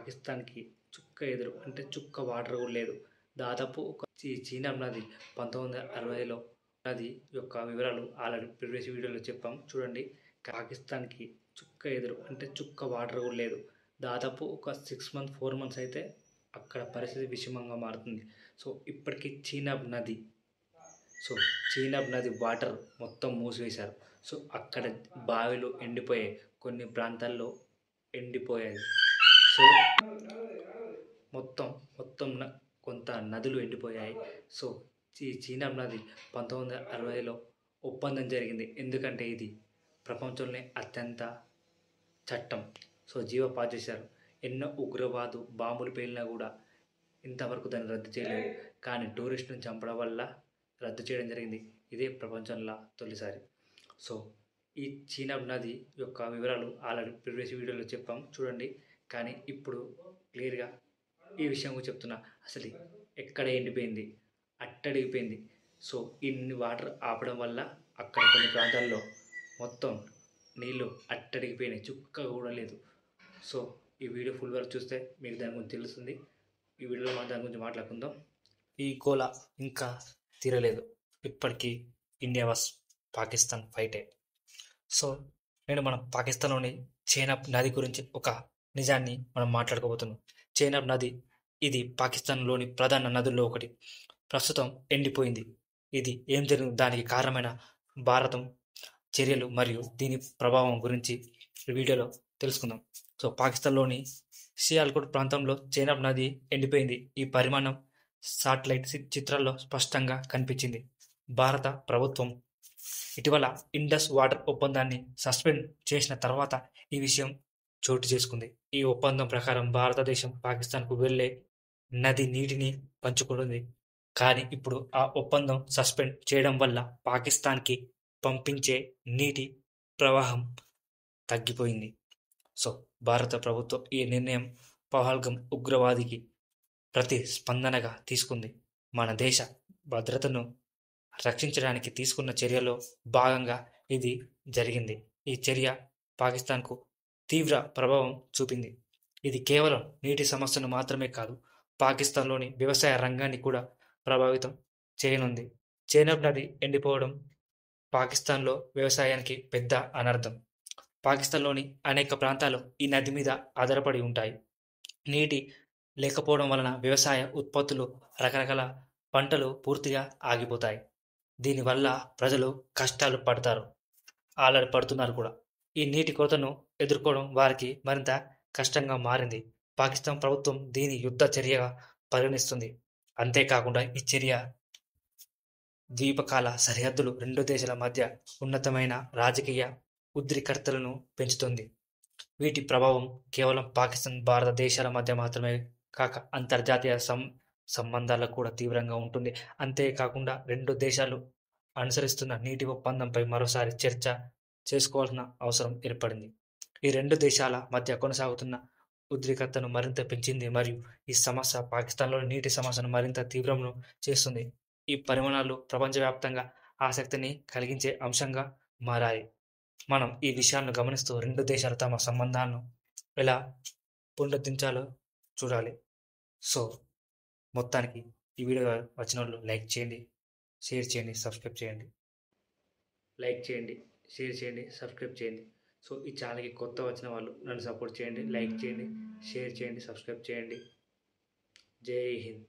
పాకిస్తాన్‌కి చుక్క ఎదురు అంటే చుక్క వాటర్ కూడా లేదు. దాదాపు ఒక చీనాబ్ నది 1960లో నది యొక్క వివరాలు ఆల్రెడీ ప్రీవియస్ వీడియోలో చెప్పాం చూడండి. పాకిస్తాన్‌కి చుక్క ఎదురు అంటే చుక్క వాటర్ కూడా లేదు. దాదాపు ఒక 6 మంత్స్ 4 మంత్స్ అయితే అక్కడ పరిస్థితి విషమంగా మారుతుంది. సో ఇప్పటికి చీనాబ్ నది వాటర్ మొత్తం మూసివేశారు. సో అక్కడ బావిలు ఎండిపోయాయి. కొన్ని ప్రాంతాల్లో ఎండిపోయాయి. సో మొత్తం కొంత నదులు ఎండిపోయాయి. సో చీనాబ్ నది 1960లో ఒప్పందం జరిగింది. ఎందుకంటే ఇది ప్రపంచంలోనే అత్యంత చట్టం. సో పాస్ చేశారు. ఎన్నో ఉగ్రవాదు బాంబులు పేలినా కూడా ఇంతవరకు దాన్ని రద్దు చేయలేదు. కానీ టూరిస్టులను చంపడం వల్ల రద్దు చేయడం జరిగింది. ఇదే ప్రపంచంలో తొలిసారి. సో ఈ చీనాబ్ నది యొక్క వివరాలు ఆల్రెడీ ప్రీవియస్ వీడియోలో చెప్పాం చూడండి. కానీ ఇప్పుడు క్లియర్గా ఈ విషయం కూడా చెప్తున్నా. అసలు ఎక్కడ ఎండిపోయింది, అట్టడిగిపోయింది. సో ఇన్ని వాటర్ ఆపడం వల్ల అక్కడ కొన్ని ప్రాంతాల్లో మొత్తం నీళ్ళు అట్టడిగిపోయినాయి. చుక్క కూడా లేదు. సో ఈ వీడియో ఫుల్ వరకు చూస్తే మీకు దాని గురించి తెలుస్తుంది. ఈ వీడియోలో మనం దాని గురించి మాట్లాడుకుందాం. ఈ గోల ఇంకా తీరలేదు. ఇప్పటికీ ఇండియా వర్సెస్ పాకిస్తాన్ ఫైటే. సో మనం పాకిస్తాన్లోని చీనాబ్ నది గురించి ఒక నిజాన్ని మనం మాట్లాడుకోబోతున్నాం. చీనాబ్ నది ఇది పాకిస్తాన్లోని ప్రధాన నదుల్లో ఒకటి. ప్రస్తుతం ఎండిపోయింది. ఇది ఏం జరిగింది, దానికి కారణమైన భారతం చర్యలు మరియు దీని ప్రభావం గురించి ఈ వీడియోలో తెలుసుకుందాం. సో పాకిస్తాన్లోని సియాల్కోట్ ప్రాంతంలో చీనాబ్ నది ఎండిపోయింది. ఈ పరిమాణం శాటిలైట్ చిత్రాల్లో స్పష్టంగా కనిపించింది. భారత ప్రభుత్వం ఇటీవల ఇండస్ వాటర్ ఒప్పందాన్ని సస్పెండ్ చేసిన తర్వాత ఈ విషయం చోటు చేసుకుంది. ఈ ఒప్పందం ప్రకారం భారతదేశం పాకిస్తాన్కు వెళ్లే నది నీటిని పంచుకుంటుంది. కానీ ఇప్పుడు ఆ ఒప్పందం సస్పెండ్ చేయడం వల్ల పాకిస్తాన్కి పంపించే నీటి ప్రవాహం తగ్గిపోయింది. సో భారత ప్రభుత్వం ఈ నిర్ణయం పహల్గం ఉగ్రవాదికి ప్రతిస్పందనగా తీసుకుంది. మన దేశ భద్రతను రక్షించడానికి తీసుకున్న చర్యలో భాగంగా ఇది జరిగింది. ఈ చర్య పాకిస్తాన్కు తీవ్ర ప్రభావం చూపింది. ఇది కేవలం నీటి సమస్యను మాత్రమే కాదు, పాకిస్తాన్లోని వ్యవసాయ రంగాన్ని కూడా ప్రభావితం చేయనుంది. చీనాబ్ నది ఎండిపోవడం పాకిస్తాన్లో వ్యవసాయానికి పెద్ద అనర్థం. పాకిస్తాన్లోని అనేక ప్రాంతాలు ఈ నది మీద ఆధారపడి ఉంటాయి. నీటి లేకపోవడం వలన వ్యవసాయ ఉత్పత్తులు, రకరకాల పంటలు పూర్తిగా ఆగిపోతాయి. దీనివల్ల ప్రజలు కష్టాలు ఆల్రెడీ పడుతున్నారు కూడా. ఈ నీటి కొరతను ఎదుర్కోవడం వారికి మరింత కష్టంగా మారింది. పాకిస్తాన్ ప్రభుత్వం దీని యుద్ధ చర్యగా పరిగణిస్తుంది. అంతేకాకుండా ఈ చర్య ద్వీపకాల సరిహద్దులు రెండు దేశాల మధ్య ఉన్నతమైన రాజకీయ ఉద్రిక్తతలను పెంచుతుంది. వీటి ప్రభావం కేవలం పాకిస్తాన్, భారతదేశాల మధ్య మాత్రమే కాక అంతర్జాతీయ సంబంధాలకు కూడా తీవ్రంగా ఉంటుంది. అంతేకాకుండా రెండు దేశాలు అనుసరిస్తున్న నీటి ఒప్పందంపై మరోసారి చర్చ చేసుకోవాల్సిన అవసరం ఏర్పడింది. ఈ రెండు దేశాల మధ్య కొనసాగుతున్న ఉద్రిక్తతను మరింత పెంచింది మరియు ఈ సమస్య పాకిస్తాన్లోని నీటి సమస్యను మరింత తీవ్రం చేస్తుంది. ఈ పరిమాణాలు ప్రపంచవ్యాప్తంగా ఆసక్తిని కలిగించే అంశంగా మారాయి. మనం ఈ విషయాలను గమనిస్తూ రెండు దేశాలు తమ సంబంధాలను ఎలా పునరుద్ధరించాలో చూడాలి. సో మొత్తానికి ఈ వీడియో వచ్చిన వాళ్ళు లైక్ చేయండి, షేర్ చేయండి, సబ్స్క్రైబ్ చేయండి. లైక్ చేయండి, షేర్ చేయండి, సబ్స్క్రైబ్ చేయండి. సో ఈ ఛానల్కి కొత్త వచ్చిన వాళ్ళు నన్ను సపోర్ట్ చేయండి. లైక్ చేయండి, షేర్ చేయండి, సబ్స్క్రైబ్ చేయండి. జై హింద్.